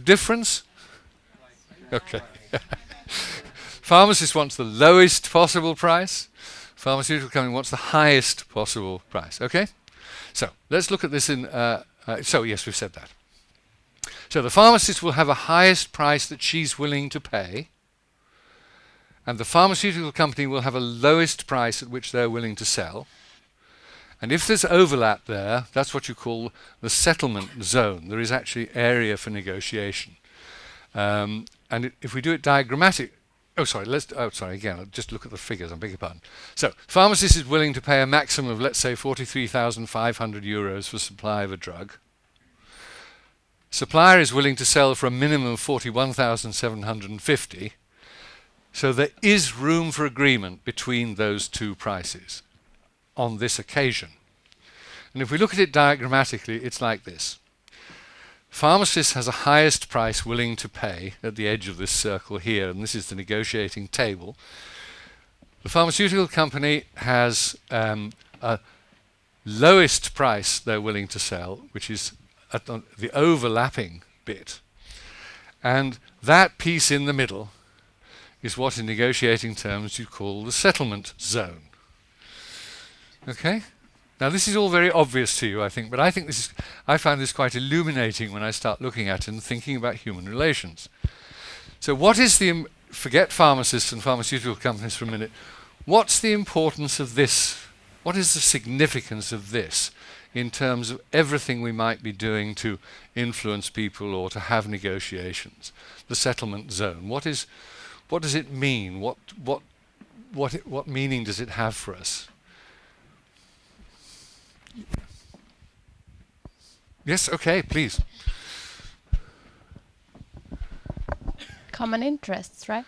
difference? Okay. Pharmacist wants the lowest possible price. Pharmaceutical company wants the highest possible price. Okay? So let's look at this in... so yes, we've said that. So the pharmacist will have a highest price that she's willing to pay, and the pharmaceutical company will have a lowest price at which they're willing to sell. And if there's overlap there, that's what you call the settlement zone. There is actually area for negotiation. And if we do it diagrammatic, again, I'll just look at the figures, I beg your pardon. So, pharmacist is willing to pay a maximum of, let's say, 43,500 euros for supply of a drug. Supplier is willing to sell for a minimum of 41,750. So there is room for agreement between those two prices on this occasion. And if we look at it diagrammatically, it's like this. Pharmacist has a highest price willing to pay at the edge of this circle here, and this is the negotiating table. The pharmaceutical company has a lowest price they're willing to sell, which is at the overlapping bit. And that piece in the middle is what in negotiating terms you call the settlement zone. Okay? Now this is all very obvious to you, I think, but I find this quite illuminating when I start looking at it and thinking about human relations. So what is forget pharmacists and pharmaceutical companies for a minute, what's the importance of this? What is the significance of this in terms of everything we might be doing to influence people or to have negotiations? The settlement zone. What does it mean? What meaning does it have for us? Yes, okay, please. Common interests, right?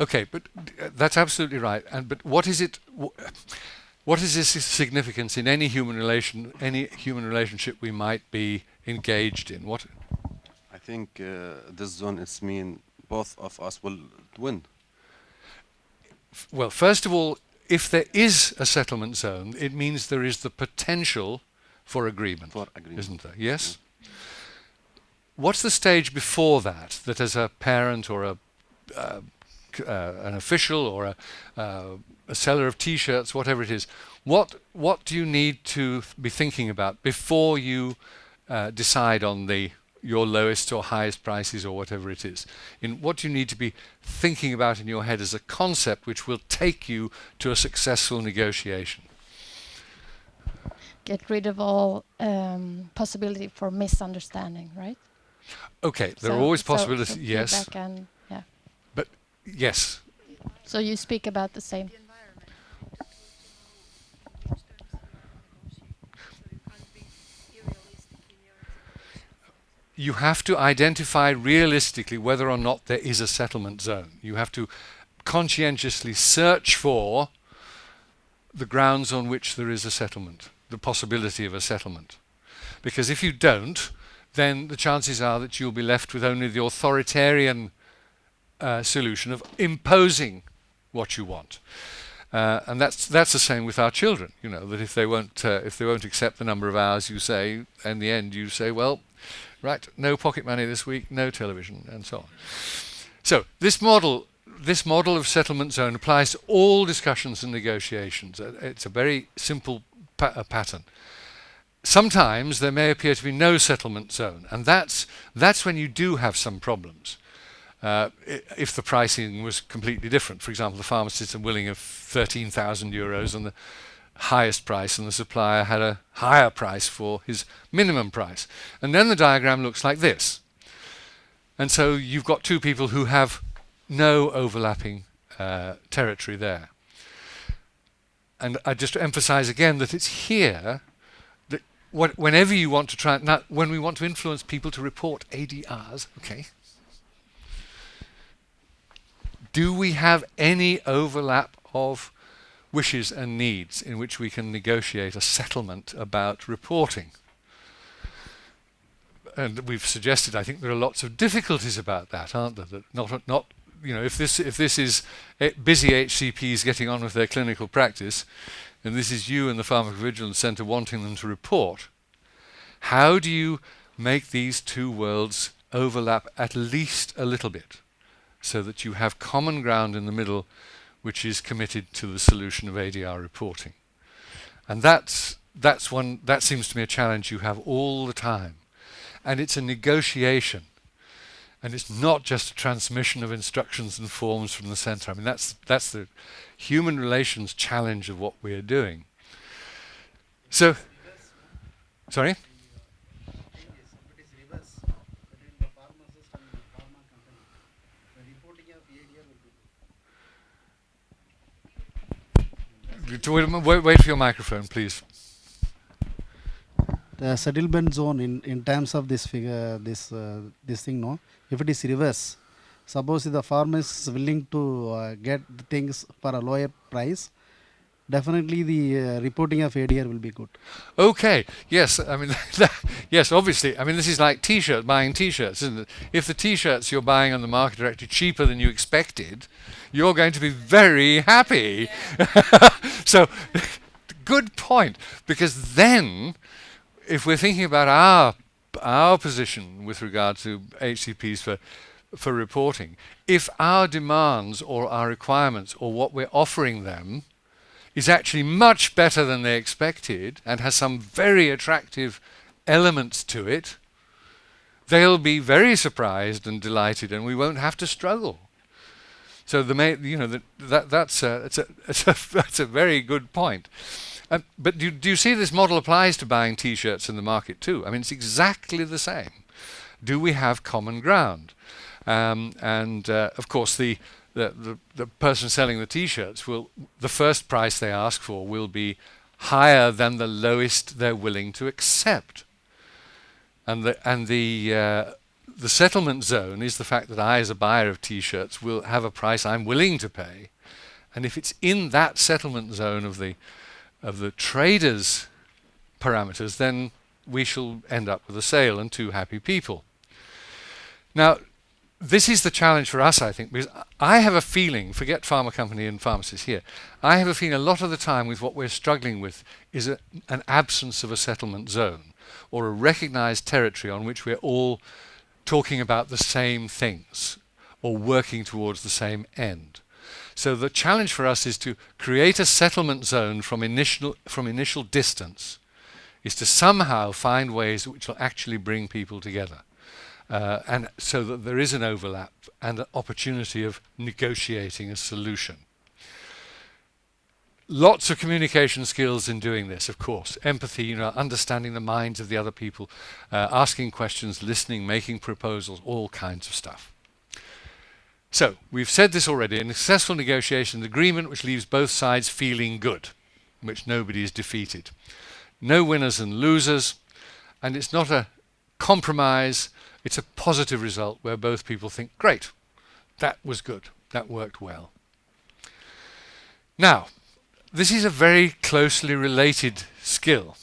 Okay, but that's absolutely right. But what is it? What is this significance in any human relationship we might be engaged in? What? I think this zone is mean both of us will win. Well, first of all, if there is a settlement zone, it means there is the potential for agreement, isn't there? Yes? What's the stage before that as a parent or an official or a seller of T-shirts, whatever it is, what do you need to be thinking about before you decide on your lowest or highest prices or whatever it is? What do you need to be thinking about in your head as a concept which will take you to a successful negotiation? Get rid of all possibility for misunderstanding, right? Okay, there are always possibilities, yes. And, yeah. But, yes. So you speak about the same. You have to identify realistically whether or not there is a settlement zone. You have to conscientiously search for the grounds on which there is a settlement, the possibility of a settlement. Because if you don't, then the chances are that you'll be left with only the authoritarian solution of imposing what you want. And that's the same with our children. You know, that if they won't accept the number of hours you say, in the end you say, well, right, no pocket money this week, no television, and so on. So this model of settlement zone applies to all discussions and negotiations. It's a very simple pattern. Sometimes there may appear to be no settlement zone, and that's when you do have some problems. If the pricing was completely different, for example, the pharmacists are willing of 13,000 euros and the highest price, and the supplier had a higher price for his minimum price. And then the diagram looks like this. And so you've got two people who have no overlapping territory there. And I just emphasize again that it's here that whenever you want to try, now when we want to influence people to report ADRs, okay, do we have any overlap of wishes and needs in which we can negotiate a settlement about reporting? And we've suggested, I think there are lots of difficulties about that, aren't there? That not you know, if this is busy HCPs getting on with their clinical practice, and this is you and the Pharmacovigilance Centre wanting them to report, how do you make these two worlds overlap at least a little bit, so that you have common ground in the middle which is committed to the solution of ADR reporting. And that seems to me a challenge you have all the time. And it's a negotiation. And it's not just a transmission of instructions and forms from the centre. I mean, that's the human relations challenge of what we're doing. So, sorry? Wait for your microphone, please. The settlement zone in terms of this figure, this thing, no. If it is reverse, suppose if the farmer is willing to get the things for a lower price, definitely the reporting of ADR will be good. Okay. Yes. I mean, yes. Obviously. I mean, this is like buying T-shirts, isn't it? If the T-shirts you're buying on the market are actually cheaper than you expected, you're going to be very happy. So, good point. Because then, if we're thinking about our position with regard to HCPs for reporting, if our demands or our requirements or what we're offering them is actually much better than they expected and has some very attractive elements to it, they'll be very surprised and delighted, and we won't have to struggle. So that's a very good point. But do you see this model applies to buying T-shirts in the market too? I mean, it's exactly the same. Do we have common ground? Of course, the person selling the T-shirts the first price they ask for will be higher than the lowest they're willing to accept. And the settlement zone is the fact that I, as a buyer of T-shirts, will have a price I'm willing to pay. And if it's in that settlement zone of the trader's parameters, then we shall end up with a sale and two happy people. Now, this is the challenge for us, I think, because I have a feeling, forget pharma company and pharmacists here, I have a feeling a lot of the time with what we're struggling with is an absence of a settlement zone or a recognized territory on which we're all talking about the same things or working towards the same end. So the challenge for us is to create a settlement zone from initial distance, is to somehow find ways which will actually bring people together. And so that there is an overlap and an opportunity of negotiating a solution. Lots of communication skills in doing this, of course. Empathy, understanding the minds of the other people, asking questions, listening, making proposals, all kinds of stuff. So, we've said this already, a successful negotiation agreement which leaves both sides feeling good, in which nobody is defeated. No winners and losers, and it's not a compromise, it's a positive result where both people think, great, that was good, that worked well. Now, this is a very closely related skill,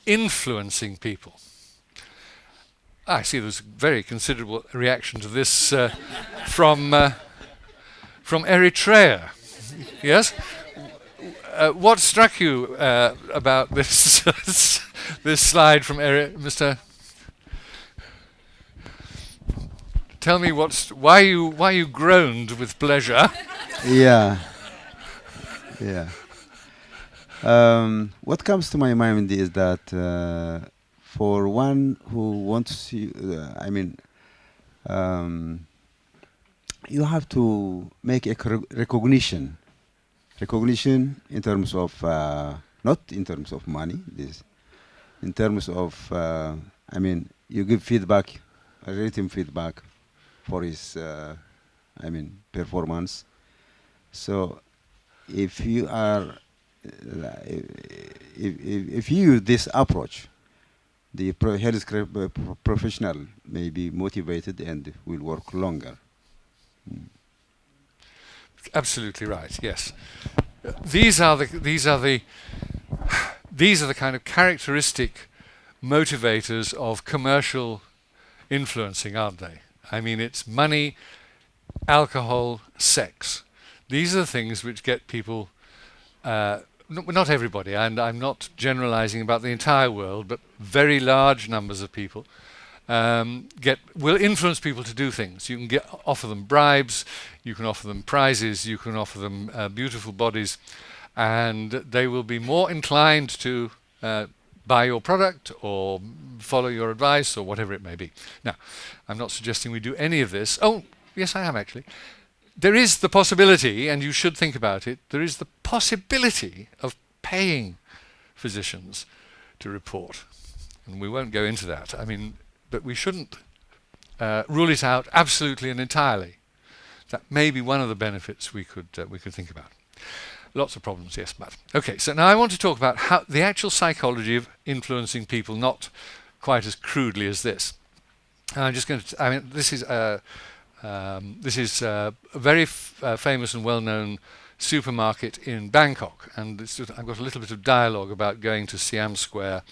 influencing people. I see there's a very considerable reaction to this from Eritrea. Yes? What struck you about this this slide from Mr. Tell me why you groaned with pleasure. Yeah. What comes to my mind is that for one who wants to, you have to make a recognition in terms of, not in terms of money, in terms of, you give feedback, a written feedback for his, performance. So if you are, if you use this approach, the health professional may be motivated and will work longer. Absolutely right. Yes, these are the kind of characteristic motivators of commercial influencing, aren't they? I mean, it's money, alcohol, sex. These are the things which get people. Not everybody, and I'm not generalizing about the entire world, but very large numbers of people will influence people to do things. You can offer them bribes, you can offer them prizes, you can offer them beautiful bodies, and they will be more inclined to buy your product or follow your advice or whatever it may be. Now, I'm not suggesting we do any of this. Oh, yes, I am actually. There is the possibility, and you should think about it, there is the possibility of paying physicians to report. And we won't go into that. I mean, but we shouldn't rule it out absolutely and entirely. That may be one of the benefits we could think about. Lots of problems, yes, but okay. So now I want to talk about how the actual psychology of influencing people, not quite as crudely as this. And I'm just going to. I mean, this is a very famous and well-known supermarket in Bangkok, and I've got a little bit of dialogue about going to Siam Square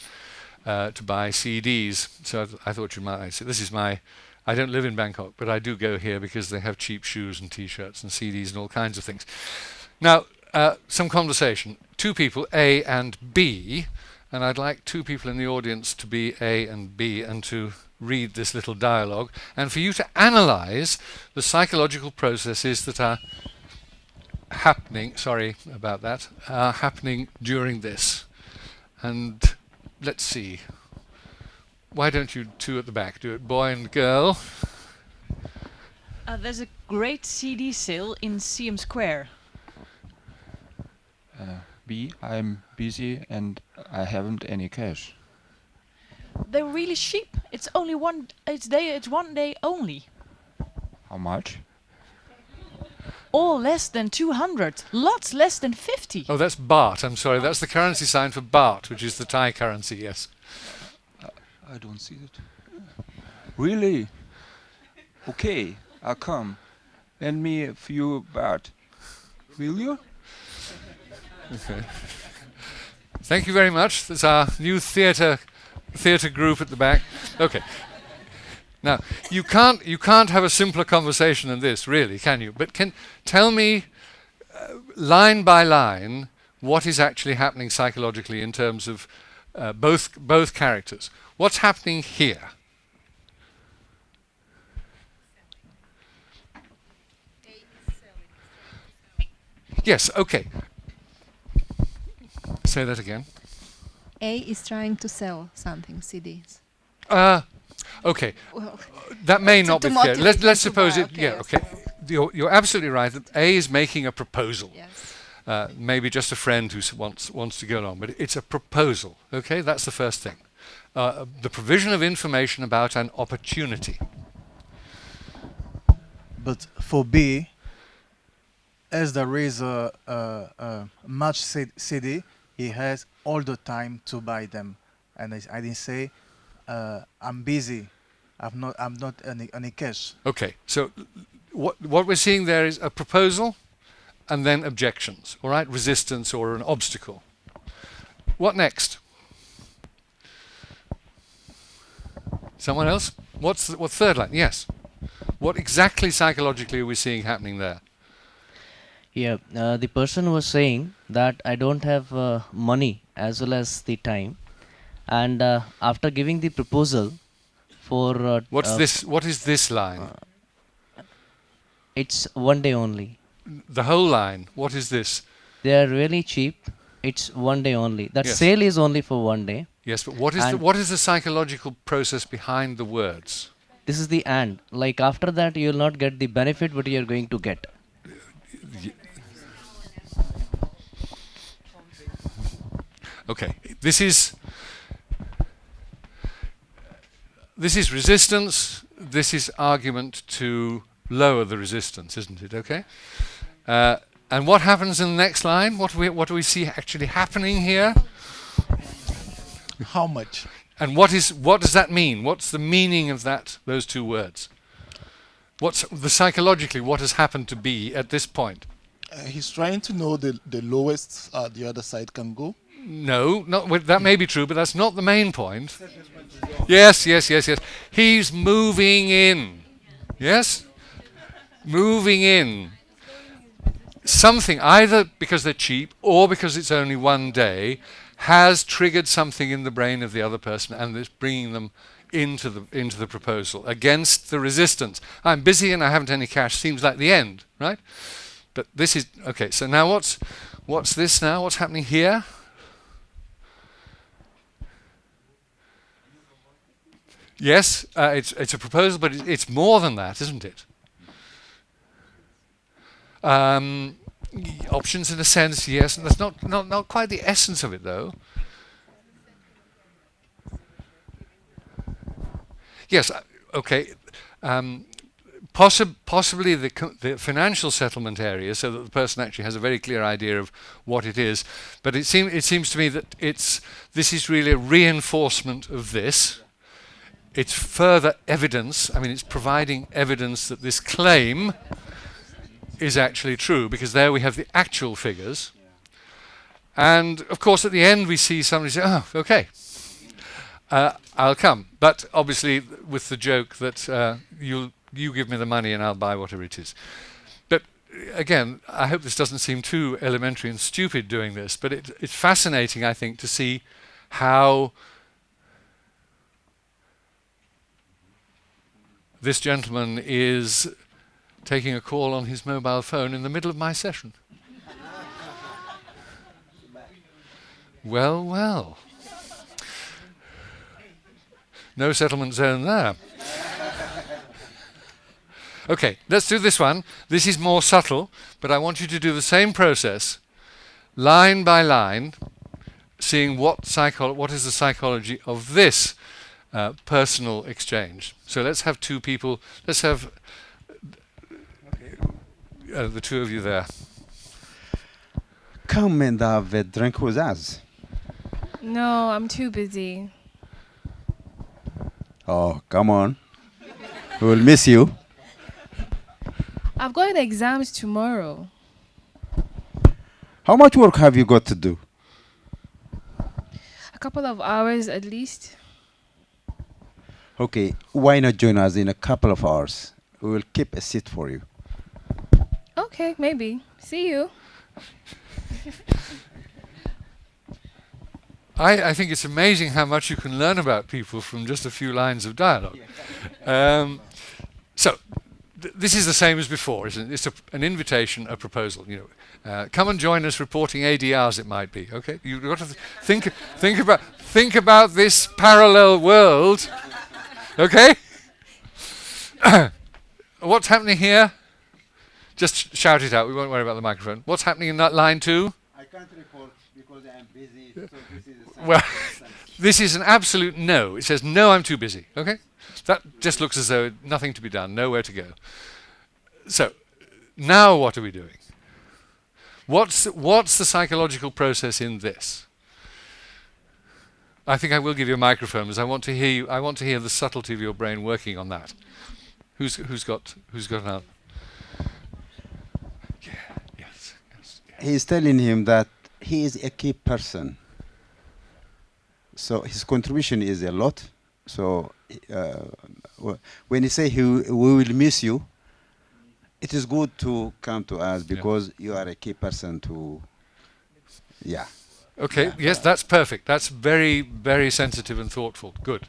to buy CDs. So I thought you might say this is my. I don't live in Bangkok, but I do go here because they have cheap shoes and T-shirts and CDs and all kinds of things. Now, some conversation. Two people, A and B, and I'd like two people in the audience to be A and B and to read this little dialogue, and for you to analyze the psychological processes that are happening, sorry about that, are happening during this. And let's see. Why don't you two at the back do it, boy and girl? There's a great CD sale in Siam Square. B, I'm busy and I haven't any cash. They're really cheap. It's only one. It's 1 day only. How much? All less than 200. Lots less than 50. Oh, that's baht. I'm sorry. That's the currency sign for baht, which is the Thai currency. Yes. I don't see it. Really? Okay, I'll come. Lend me a few baht. Will you? Okay. Thank you very much. There's our new theatre group at the back. Okay. Now, you can't have a simpler conversation than this, really, can you? But tell me, line by line, what is actually happening psychologically in terms of both characters. What's happening here? Yes. Okay. Say that again. A is trying to sell something, CDs. Okay. Well, That may not be clear. motivate Let's them to suppose buy, it. Yeah. Okay. You're absolutely right. That A is making a proposal. Yes. Maybe just a friend who wants to go along, but it's a proposal. Okay, that's the first thing. The provision of information about an opportunity. But for B, as there is a much CD, he has all the time to buy them. And I didn't say, I'm busy. I'm not any cash. Okay, so what we're seeing there is a proposal and then objections, all right? Resistance or an obstacle. What next? Someone else? What third line? Yes. What exactly psychologically are we seeing happening there? Yeah, the person was saying that I don't have money as well as the time, and after giving the proposal for What's this? What is this line? It's 1 day only. The whole line. What is this? They are really cheap. It's 1 day only. That Yes. sale is only for 1 day. Yes, but what is the psychological process behind the words? This is the and. Like after that, you will not get the benefit, but you are going to get. Okay, this is resistance. This is argument to lower the resistance, isn't it? Okay. And what happens in the next line? What do we see actually happening here? How much? And what does that mean? What's the meaning of those two words? What's psychologically what has happened to B at this point? He's trying to know the lowest the other side can go. No, that may be true, but that's not the main point. Yes. He's moving in. Yes? Moving in. Something, either because they're cheap or because it's only 1 day, has triggered something in the brain of the other person and is bringing them into the proposal against the resistance. I'm busy and I haven't any cash. Seems like the end, right? But this is okay. So now what's this now? What's happening here? Yes, it's a proposal, but it's more than that, isn't it? Options in a sense, yes, and that's not quite the essence of it, though. Yes, okay. Possibly the financial settlement area, so that the person actually has a very clear idea of what it is. But it seems to me that this is really a reinforcement of this. It's further evidence. I mean, it's providing evidence that this claim is actually true, because there we have the actual figures. And of course, at the end, we see somebody say, "Oh, okay, I'll come." But obviously, with the joke that you give me the money and I'll buy whatever it is. But again, I hope this doesn't seem too elementary and stupid doing this. But it's fascinating, I think, to see how this gentleman is taking a call on his mobile phone in the middle of my session. Well, well. No settlement zone there. Okay, let's do this one. This is more subtle, but I want you to do the same process, line by line, seeing what is the psychology of this personal exchange. So let's have two people. Let's have the two of you there. Come and have a drink with us. No, I'm too busy. Oh, come on. We will miss you. I've got exams tomorrow. How much work have you got to do? A couple of hours at least. Okay, why not join us in a couple of hours? We will keep a seat for you. Okay, maybe. See you. I think it's amazing how much you can learn about people from just a few lines of dialogue. So this is the same as before, isn't it? It's an invitation, a proposal. You know, come and join us reporting ADRs. It might be okay. You've got to think about this parallel world. Okay. What's happening here? Just shout it out. We won't worry about the microphone. What's happening in that line 2? I can't report because I am busy. So this is well, this is an absolute no. It says, no, I'm too busy. Okay? That just looks as though nothing to be done, nowhere to go. So, now what are we doing? What's the psychological process in this? I think I will give you a microphone because I want to hear you. I want to hear the subtlety of your brain working on that. Who's got an answer? Yes. He's telling him that he is a key person. So his contribution is a lot. So when he say we will miss you, it is good to come to us because you are a key person to, Okay, yes, that's perfect. That's very, very sensitive and thoughtful. Good.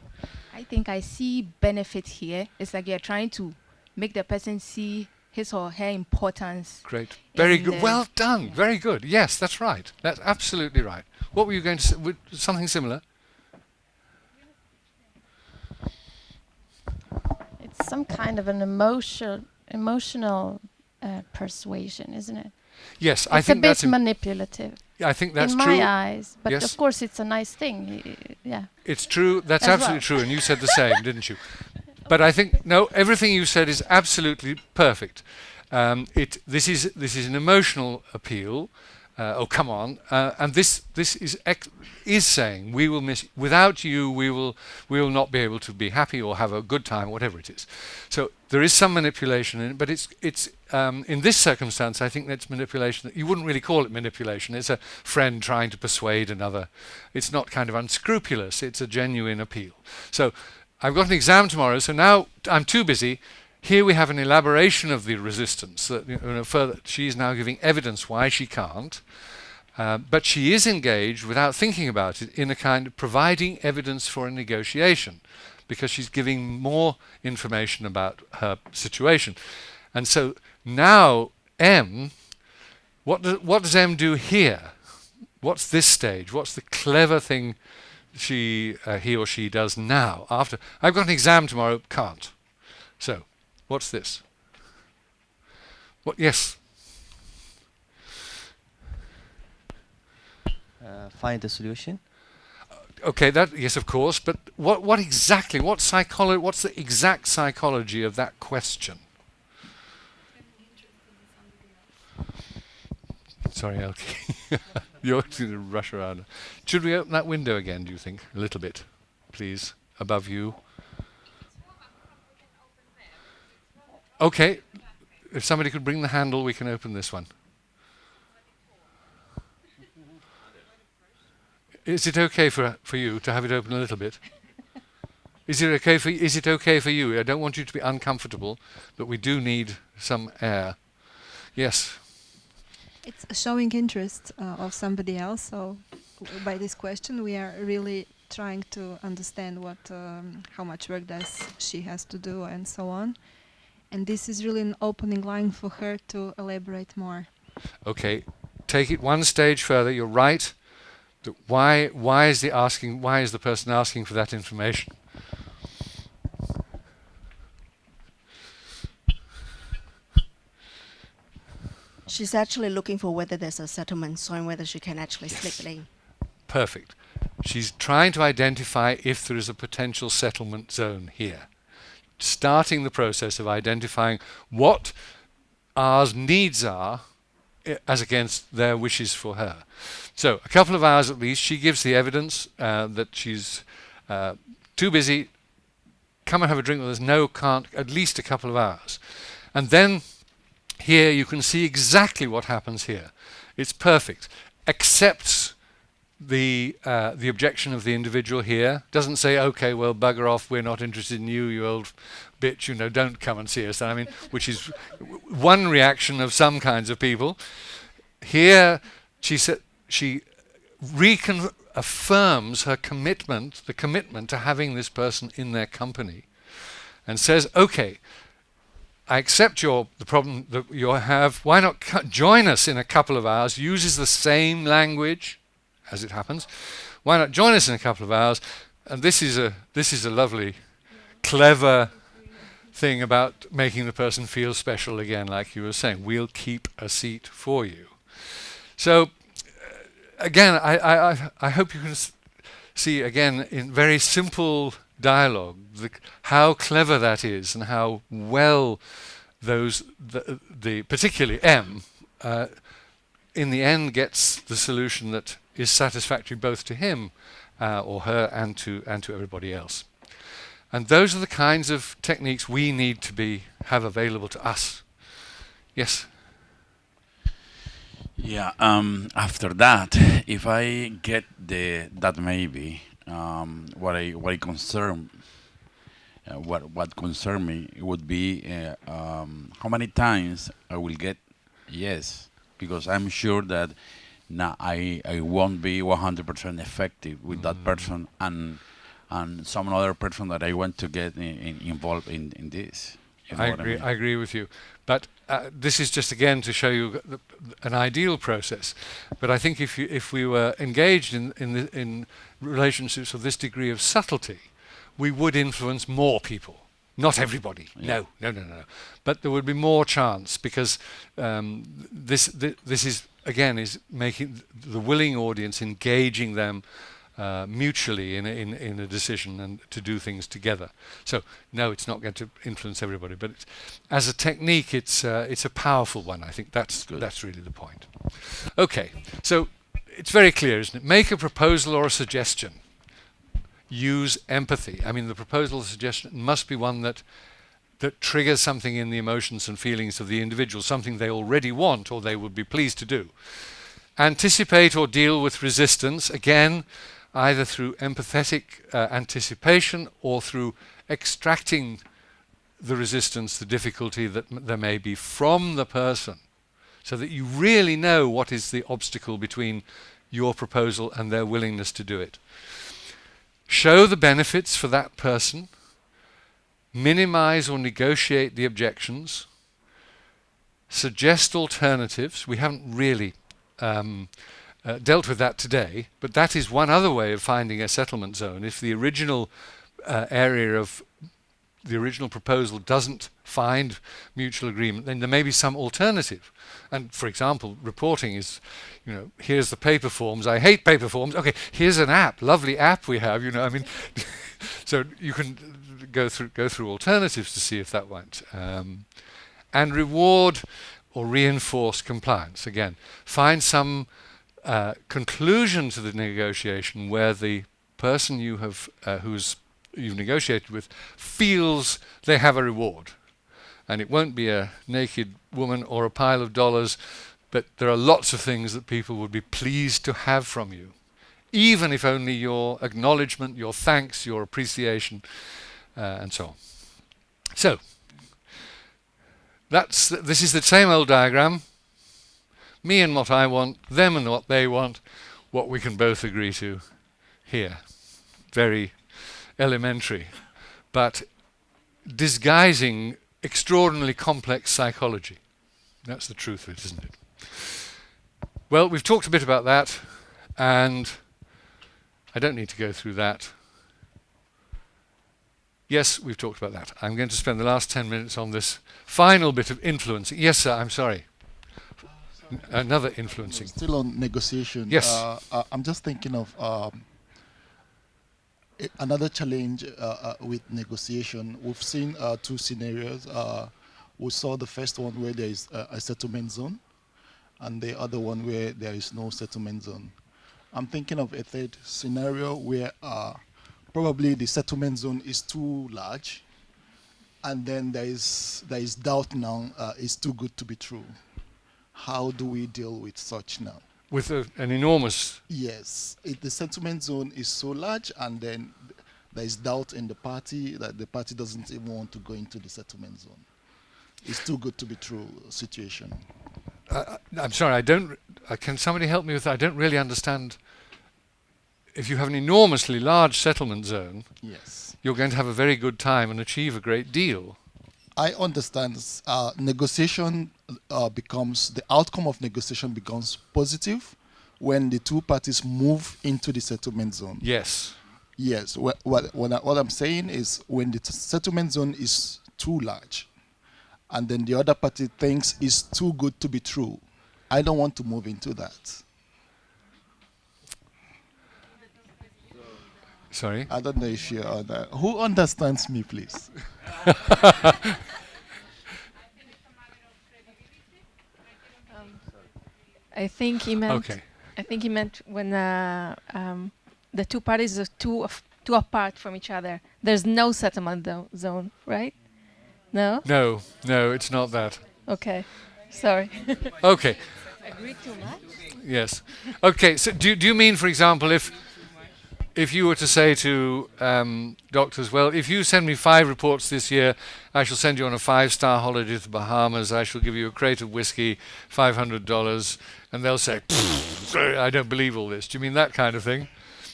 I think I see benefit here. It's like you're trying to make the person see his or her importance. Great. Very good. Well done. Very good. Yes, that's right. That's absolutely right. What were you going to say? Something similar? It's some kind of an emotional persuasion, isn't it? Yes, I think that's a bit manipulative. I think that's true. In my eyes, but yes. Of course it's a nice thing. Yeah. It's true. That's absolutely true, and you said the same, didn't you? But I think no, everything you said is absolutely perfect. This is an emotional appeal. Oh, come on! And this is saying we will miss without you. We will not be able to be happy or have a good time, whatever it is. So there is some manipulation in it, but it's in this circumstance, I think that's manipulation. That you wouldn't really call it manipulation. It's a friend trying to persuade another. It's not kind of unscrupulous. It's a genuine appeal. So I've got an exam tomorrow, so now I'm too busy. Here we have an elaboration of the resistance. That further, she's now giving evidence why she can't, but she is engaged without thinking about it in a kind of providing evidence for a negotiation. because she's giving more information about her situation. And so now M, what does M do here? What's this stage? What's the clever thing he or she does now? After I've got an exam tomorrow, can't. So, what's this? What? Yes. Find the solution. Okay, that yes, of course. But what exactly? What's the exact psychology of that question? Sorry, Elke. You're going to rush around. Should we open that window again, do you think? A little bit, please, above you. Okay, if somebody could bring the handle, we can open this one. Is it okay for you to have it open a little bit? Is it okay for you? I don't want you to be uncomfortable, but we do need some air. Yes. It's showing interest of somebody else. So by this question, we are really trying to understand how much work does she has to do and so on. And this is really an opening line for her to elaborate more. Okay, take it one stage further. You're right. Why is the person asking for that information? She's actually looking for whether there's a settlement zone, whether she can actually slip it in. Perfect. She's trying to identify if there is a potential settlement zone here. Starting the process of identifying what R's needs are as against their wishes for her. So a couple of hours at least, she gives the evidence that she's too busy, come and have a drink with us, no, can't, at least a couple of hours. And then here you can see exactly what happens here. It's perfect. Accepts the objection of the individual here. Doesn't say, okay, well, bugger off, we're not interested in you, you old bitch, you know, don't come and see us. I mean, which is one reaction of some kinds of people. Here, she reaffirms her commitment, the commitment to having this person in their company, and says, okay, I accept the problem that you have. Why not join us in a couple of hours? Uses the same language, as it happens. Why not join us in a couple of hours? And this is a lovely, clever thing about making the person feel special again, like you were saying. We'll keep a seat for you. So, again, I hope you can see again in very simple dialogue how clever that is and how well the particularly M in the end gets the solution that is satisfactory both to him or her and to everybody else. And those are the kinds of techniques we need to have available to us. Yes. Yeah. After that, if I get that maybe what concern me would be how many times I will get yes, because I'm sure that now I won't be 100% effective with that person and some other person that I want to get involved in this. I agree with you. But this is just again to show you an ideal process. But I think if we were engaged in relationships of this degree of subtlety, we would influence more people. Not everybody. Yeah. No. But there would be more chance because this is again making the willing audience, engaging them mutually in a decision and to do things together. So no, it's not going to influence everybody, but as a technique, it's a powerful one. I think that's really the point. Okay, so it's very clear, isn't it? Make a proposal or a suggestion. Use empathy. I mean, the proposal or suggestion must be one that triggers something in the emotions and feelings of the individual, something they already want or they would be pleased to do. Anticipate or deal with resistance, again, either through empathetic anticipation or through extracting the resistance, the difficulty that there may be from the person, so that you really know what is the obstacle between your proposal and their willingness to do it. show the benefits for that person, minimize or negotiate the objections, suggest alternatives. We haven't really dealt with that today, but that is one other way of finding a settlement zone. If the original area of the original proposal doesn't find mutual agreement, then there may be some alternative. And for example, reporting is, here's the paper forms. I hate paper forms. Okay, here's an app, lovely app we have. I mean, so you can go through alternatives to see if that won't. And reward or reinforce compliance. Again, find some conclusion to the negotiation where the person you have you've negotiated with feels they have a reward. And it won't be a naked woman or a pile of dollars, but there are lots of things that people would be pleased to have from you, even if only your acknowledgement, your thanks, your appreciation, and so on. So, this is the same old diagram. Me and what I want, them and what they want, what we can both agree to here. Very elementary, but disguising extraordinarily complex psychology. That's the truth of it, isn't it? Well, we've talked a bit about that, and I don't need to go through that. Yes, we've talked about that. I'm going to spend the last 10 minutes on this final bit of influencing. Yes, sir, I'm sorry. Another influencing. Still on negotiation. Yes. I'm just thinking of another challenge with negotiation. We've seen two scenarios. We saw the first one where there is a settlement zone, and the other one where there is no settlement zone. I'm thinking of a third scenario where probably the settlement zone is too large, and then there is doubt now. It's too good to be true. How do we deal with such now? With an enormous... Yes. The settlement zone is so large, and then there is doubt in the party that the party doesn't even want to go into the settlement zone. It's too good to be true situation. I'm sorry, can somebody help me with that? I don't really understand. If you have an enormously large settlement zone, yes, you're going to have a very good time and achieve a great deal. I understand negotiation the outcome of negotiation becomes positive when the two parties move into the settlement zone. Yes. Yes. What I'm saying is when the settlement zone is too large and then the other party thinks it's too good to be true, I don't want to move into that. Sorry? I don't know if you who understands me, please? I think he meant. Okay. I think he meant when the two parties are too apart from each other. There's no settlement zone, right? No. No, it's not that. Okay, sorry. Okay. Agree too much? Yes. Okay. So do you mean, for example, if you were to say to doctors, well, if you send me 5 reports this year, I shall send you on a 5-star holiday to the Bahamas, I shall give you a crate of whiskey, $500, and they'll say, I don't believe all this. Do you mean that kind of thing?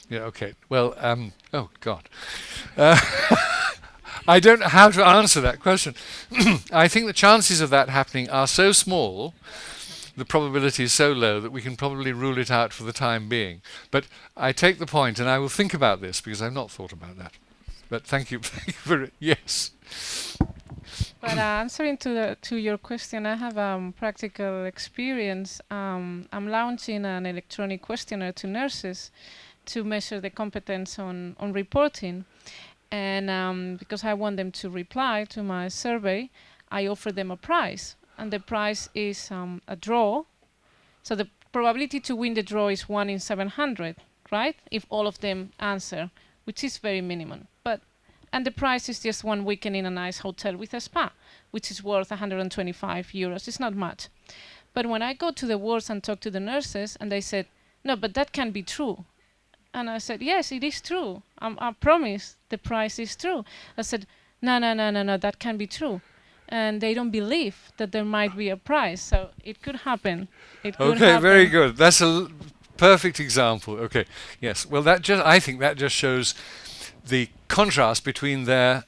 Yeah, okay. Well, oh, God. I don't know how to answer that question. I think the chances of that happening are so small, the probability is so low that we can probably rule it out for the time being. But I take the point, and I will think about this because I've not thought about that. But thank you for it. Yes. But answering to your question, I have practical experience. I'm launching an electronic questionnaire to nurses to measure the competence on reporting. And because I want them to reply to my survey, I offer them a prize. And the prize is a draw. So the probability to win the draw is 1 in 700, right? If all of them answer, which is very minimum. And the price is just 1 weekend in a nice hotel with a spa, which is worth 125 euros. It's not much. But when I go to the wards and talk to the nurses, and they said, no, but that can't be true. And I said, yes, it is true. I promise the price is true. I said, no, that can't be true. And they don't believe that there might be a price. So it could happen. It could happen. Very good. That's a perfect example. Okay, yes. Well, I think that just shows the contrast between their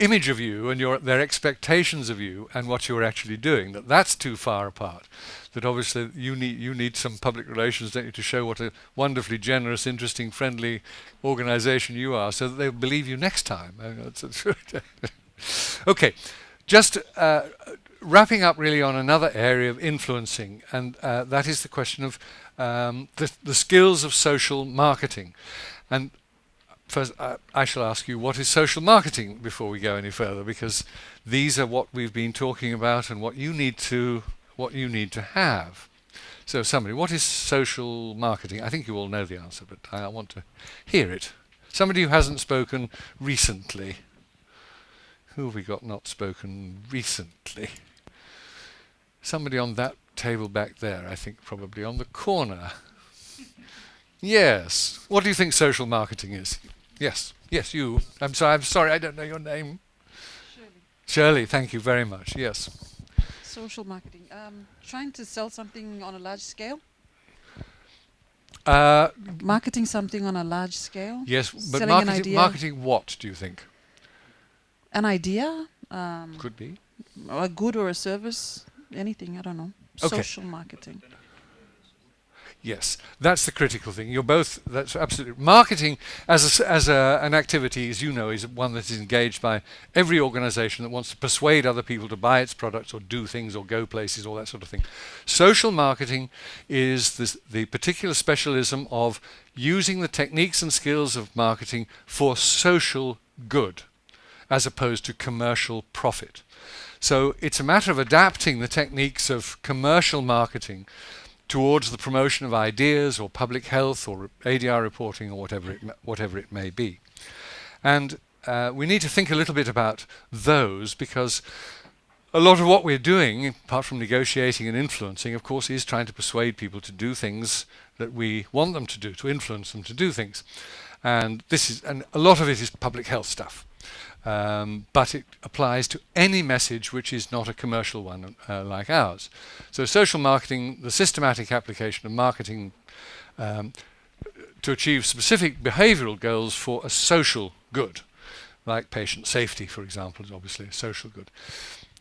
image of you and their expectations of you and what you're actually doing, that's too far apart. That obviously you need some public relations, don't you, to show what a wonderfully generous, interesting, friendly organisation you are, so that they'll believe you next time. Okay, just wrapping up really on another area of influencing, and that is the question of the skills of social marketing. And first, I shall ask you, what is social marketing before we go any further, because these are what we've been talking about and what you need to have. So somebody, what is social marketing? I think you all know the answer, but I want to hear it. Somebody who hasn't spoken recently. Who have we got not spoken recently? Somebody on that table back there, I think, probably on the corner. Yes. What do you think social marketing is? Yes. Yes, you. I'm sorry, I don't know your name. Shirley, thank you very much. Yes. Social marketing. Trying to sell something on a large scale? Marketing something on a large scale? Yes, but selling marketing what, do you think? An idea? Could be. A good or a service? Anything, I don't know. Okay. Social marketing. Yes, that's the critical thing. That's absolutely. Marketing as an activity, as you know, is one that is engaged by every organization that wants to persuade other people to buy its products or do things or go places, all that sort of thing. Social marketing is the particular specialism of using the techniques and skills of marketing for social good, as opposed to commercial profit. So it's a matter of adapting the techniques of commercial marketing towards the promotion of ideas or public health or ADR reporting or whatever it may be. And we need to think a little bit about those, because a lot of what we're doing, apart from negotiating and influencing, of course, is trying to persuade people to do things that we want them to do, to influence them to do things. And a lot of it is public health stuff. But it applies to any message which is not a commercial one like ours. So social marketing, the systematic application of marketing to achieve specific behavioral goals for a social good, like patient safety, for example, is obviously a social good.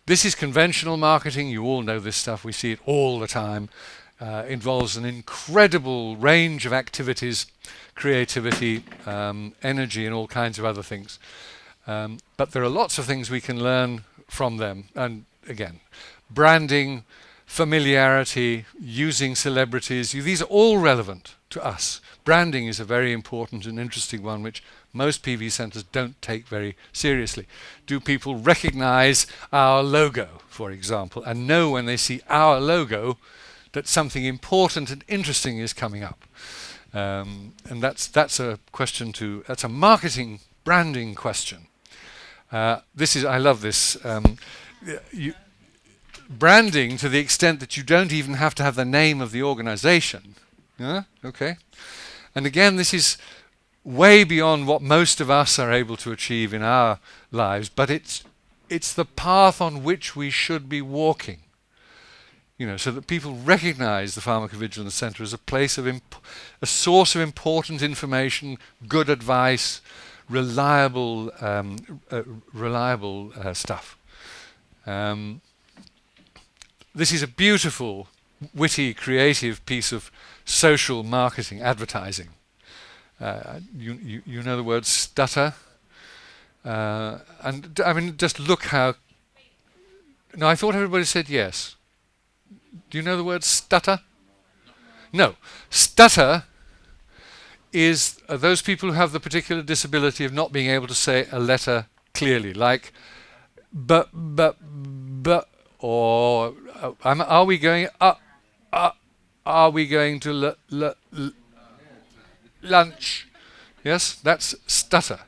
This is conventional marketing. You all know this stuff. We see it all the time. Involves an incredible range of activities, creativity, energy, and all kinds of other things. But there are lots of things we can learn from them. And again, branding, familiarity, using celebrities, these are all relevant to us. Branding is a very important and interesting one, which most PV centres don't take very seriously. Do people recognize our logo, for example, and know when they see our logo that something important and interesting is coming up? And that's a question that's a marketing branding question. I love this. Branding to the extent that you don't even have to have the name of the organization. Okay. And again, this is way beyond what most of us are able to achieve in our lives, but it's the path on which we should be walking. So that people recognize the Pharmacovigilance Centre as a place of a source of important information, good advice, reliable stuff. This is a beautiful, witty, creative piece of social marketing, advertising. You know the word stutter, and I mean, just look how. No, I thought everybody said yes. Do you know the word stutter? No, stutter is those people who have the particular disability of not being able to say a letter clearly, like but, or are we going to lunch? Yes, that's stutter.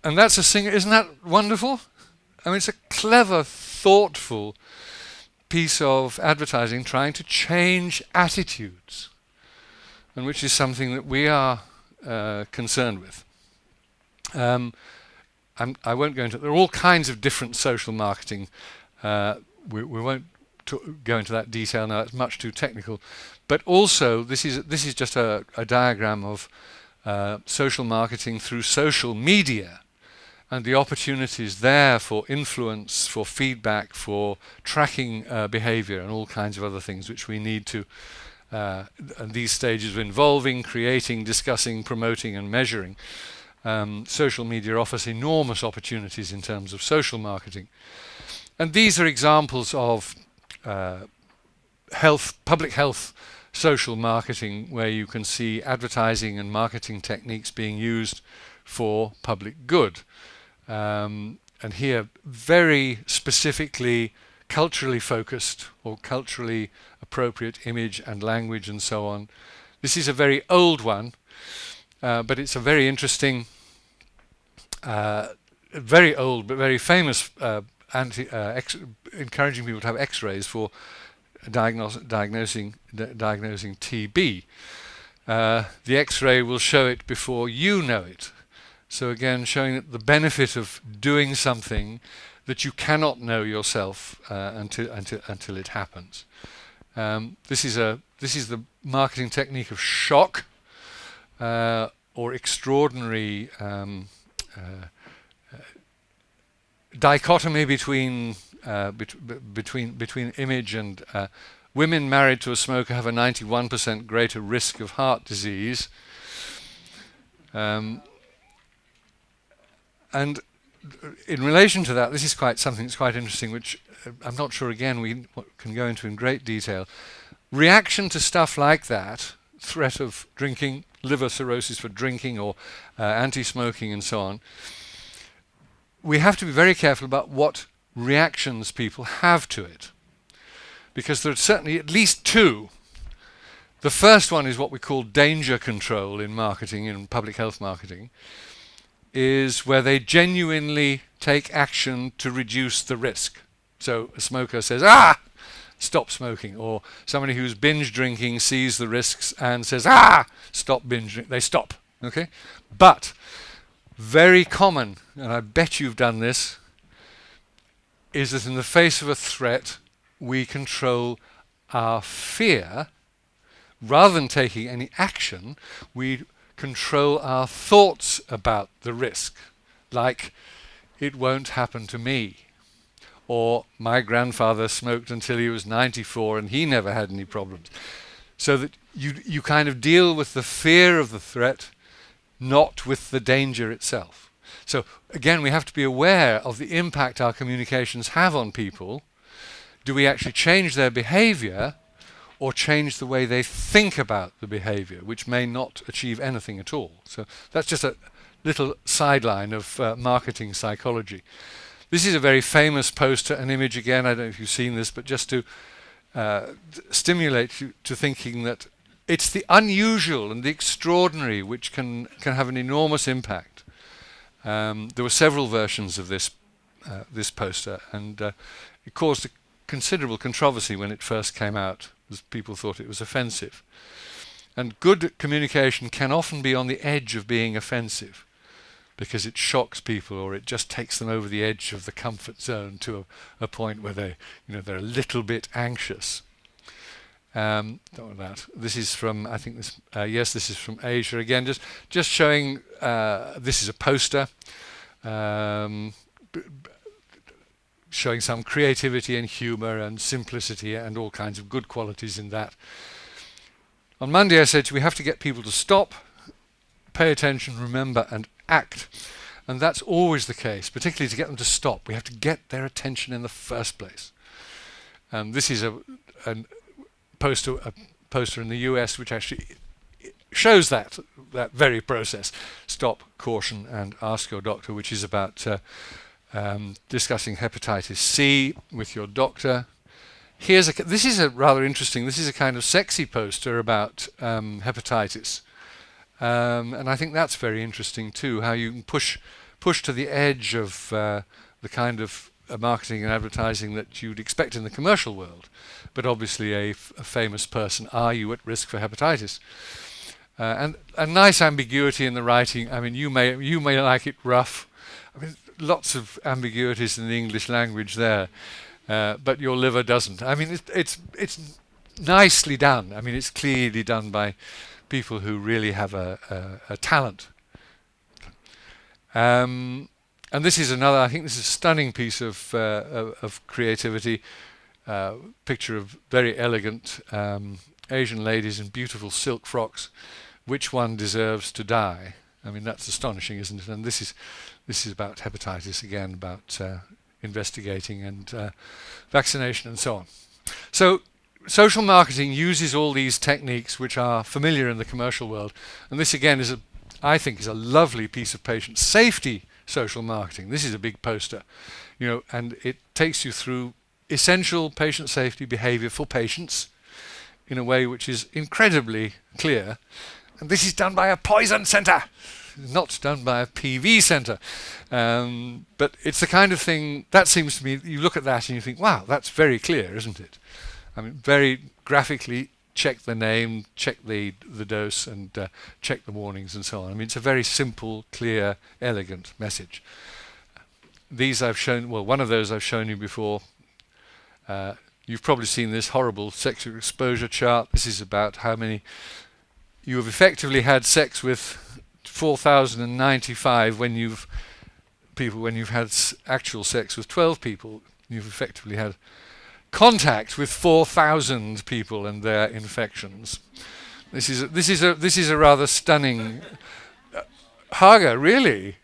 And that's a singer, isn't that wonderful? I mean, it's a clever, thoughtful piece of advertising trying to change attitudes, and which is something that we are concerned with. I won't go into. There are all kinds of different social marketing. We won't go into that detail now. It's much too technical. But also, this is just a diagram of social marketing through social media, and the opportunities there for influence, for feedback, for tracking behavior and all kinds of other things which we need to, and these stages of involving, creating, discussing, promoting and measuring. Social media offers enormous opportunities in terms of social marketing. And these are examples of public health social marketing, where you can see advertising and marketing techniques being used for public good. And here, very specifically culturally focused or culturally appropriate image and language and so on. This is a very old one, but it's a very interesting, very old but very famous encouraging people to have X-rays for diagnosing TB. The X-ray will show it before you know it. So again, showing that the benefit of doing something that you cannot know yourself until it happens. This is the marketing technique of shock or extraordinary dichotomy between image and women married to a smoker have a 91% greater risk of heart disease. And in relation to that, this is something that's quite interesting, which I'm not sure, again, we can go into in great detail. Reaction to stuff like that, threat of drinking, liver cirrhosis for drinking, or anti-smoking and so on, we have to be very careful about what reactions people have to it. Because there are certainly at least two. The first one is what we call danger control in marketing, in public health marketing, is where they genuinely take action to reduce the risk. So a smoker says, stop smoking. Or somebody who's binge drinking sees the risks and says, stop binge drinking. They stop. Okay? But very common, and I bet you've done this, is that in the face of a threat, we control our fear. Rather than taking any action, we control our thoughts about the risk, like, it won't happen to me, or my grandfather smoked until he was 94 and he never had any problems. So that you kind of deal with the fear of the threat, not with the danger itself. So again, we have to be aware of the impact our communications have on people. Do we actually change their behavior, or change the way they think about the behavior, which may not achieve anything at all? So that's just a little sideline of marketing psychology. This is a very famous poster, an image again, I don't know if you've seen this, but just to stimulate you to thinking that it's the unusual and the extraordinary which can have an enormous impact. There were several versions of this poster, and it caused a considerable controversy when it first came out, as people thought it was offensive. And good communication can often be on the edge of being offensive, because it shocks people, or it just takes them over the edge of the comfort zone to a point where they're a little bit anxious. Don't want that. This is from, I think this, yes, this is from Asia again. Just showing. This is a poster. Showing some creativity and humour and simplicity and all kinds of good qualities in that. On Monday I said we have to get people to stop, pay attention, remember and act. And that's always the case, particularly to get them to stop. We have to get their attention in the first place. This is a poster in the US which actually shows that very process. Stop, caution and ask your doctor, which is about discussing hepatitis C with your doctor. This is a rather interesting, this is a kind of sexy poster about hepatitis. And I think that's very interesting too, how you can push to the edge of the kind of marketing and advertising that you'd expect in the commercial world. But obviously a famous person, are you at risk for hepatitis? And a nice ambiguity in the writing. I mean, you may like it rough. I mean, lots of ambiguities in the English language there, but your liver doesn't. I mean, it's nicely done. I mean, it's clearly done by people who really have a talent. And this is another, I think this is a stunning piece of creativity. Picture of very elegant Asian ladies in beautiful silk frocks. Which one deserves to die? I mean, that's astonishing, isn't it? And this is about hepatitis again, about investigating and vaccination and so on. So social marketing uses all these techniques which are familiar in the commercial world. And this again is I think is a lovely piece of patient safety social marketing. This is a big poster, and it takes you through essential patient safety behavior for patients in a way which is incredibly clear. And this is done by a poison centre, not done by a PV centre. But it's the kind of thing that seems to me, you look at that and you think, wow, that's very clear, isn't it? I mean, very graphically check the name, check the dose, and check the warnings and so on. I mean, it's a very simple, clear, elegant message. These I've shown, well, one of those I've shown you before. You've probably seen this horrible sexual exposure chart. This is about how many you have effectively had sex with 4,095 when you've had actual sex with 12 people. You've effectively had contact with 4,000 people and their infections. This is a rather stunning. Haga, really?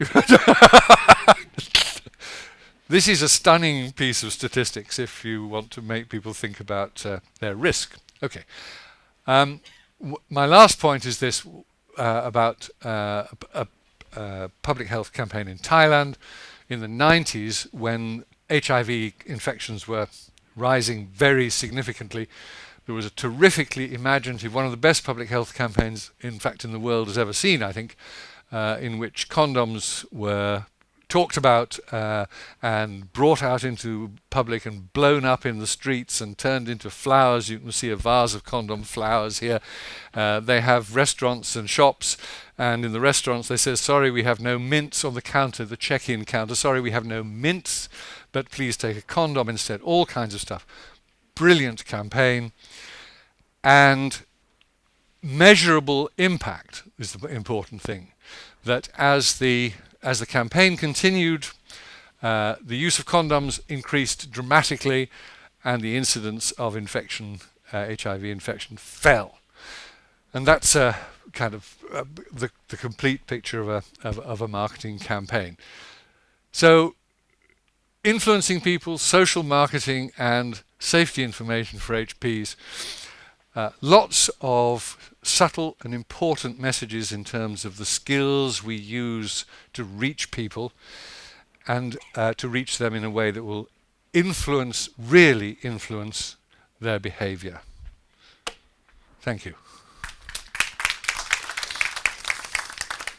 This is a stunning piece of statistics if you want to make people think about their risk. Okay. My last point is this about a public health campaign in Thailand in the 90s when HIV infections were rising very significantly. There was a terrifically imaginative, one of the best public health campaigns, in fact, in the world has ever seen, I think, in which condoms were talked about and brought out into public and blown up in the streets and turned into flowers. You can see a vase of condom flowers here. They have restaurants and shops, and in the restaurants they say, sorry, we have no mints on the counter, the check-in counter. Sorry, we have no mints, but please take a condom instead. All kinds of stuff. Brilliant campaign. And measurable impact is the important thing. That as the campaign continued, the use of condoms increased dramatically and the incidence of infection, HIV infection, fell. And that's kind of the complete picture of a marketing campaign. So influencing people, social marketing and safety information for HPs. Lots of subtle and important messages in terms of the skills we use to reach people and to reach them in a way that will really influence their behavior. Thank you.